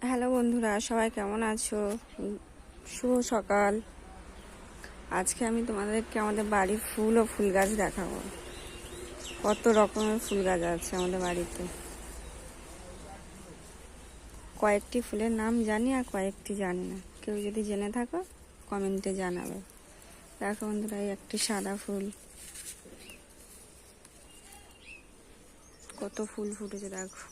Hello বন্ধুরা, সবাই কেমন আছো? শুভ সকাল। আজকে আমি তোমাদেরকে আমাদের বাড়ির ফুল ও ফুল গাছ দেখাবো। কত রকমের ফুল গাছ আছে আমাদের বাড়িতে। কয়েকটি ফুলের নাম জানি আর কয়েকটি জানি না। কেউ যদি জেনে থাকো কমেন্টে জানাবে। দেখো বন্ধুরা, এই একটি সাদা ফুল, কত ফুল ফুটেছে দেখো।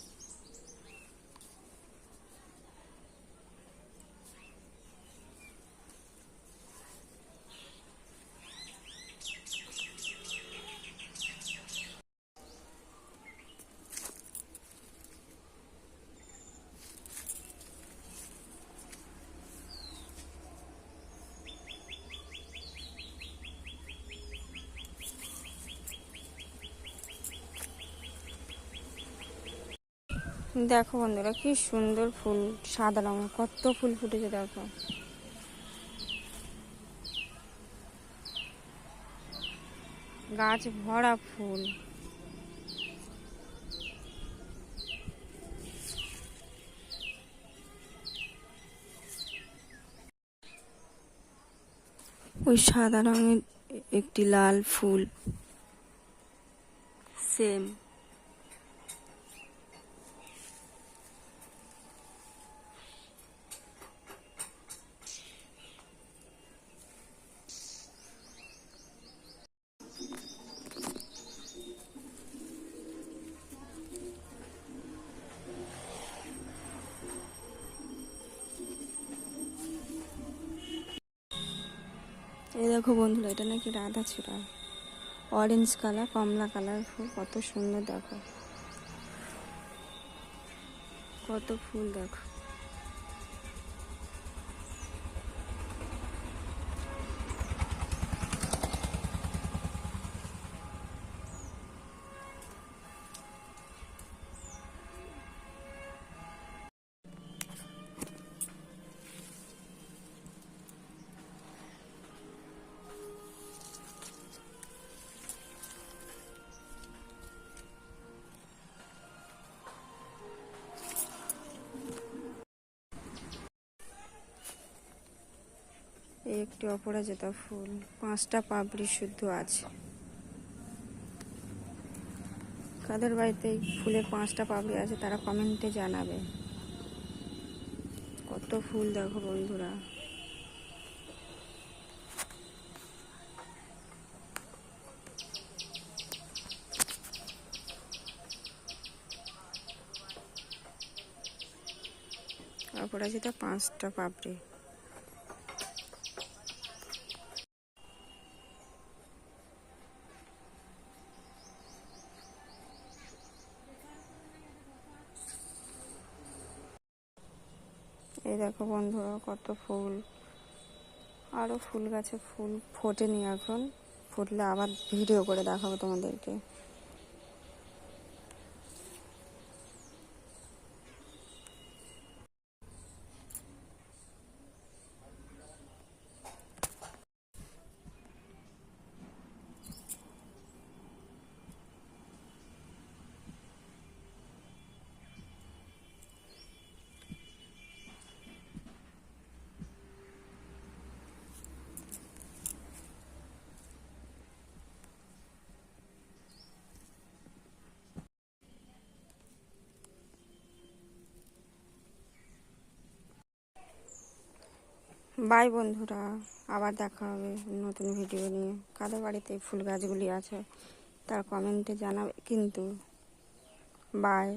দেখো বন্ধুরা, কি সুন্দর ফুল, সাদা রঙের কত ফুল ফুটেছে দেখো। গাছ ভরা ফুল। ওই সাদা রঙের একটি লাল ফুল সেম। এই দেখো বন্ধুরা, এটা নাকি রাধাচূড়া। অরেঞ্জ কালার, কমলা কালার ফুল, কত সুন্দর দেখো। কত ফুল দেখো। এই একটি অপরাজিতা ফুল, 5টা পাপড়ি শুদ্ধ আছে। কাদের বাড়িতে এই ফুলের 5টা পাপড়ি আছে তারা কমেন্টে জানাবে। কত ফুল দেখো বন্ধুরা। অপরাজিতা 5টা পাপড়ি। এই দেখো বন্ধুরা, কত ফুল। আরো ফুল গাছে ফুল ফোটেনি এখন, ফুটলে আবার ভিডিও করে দেখাবো তোমাদেরকে। বাই বন্ধুরা, আবার দেখা হবে নতুন ভিডিও নিয়ে। কাদের বাড়িতে ফুল গাছগুলি আছে তার কমেন্টে জানাবে কিন্তু। বাই।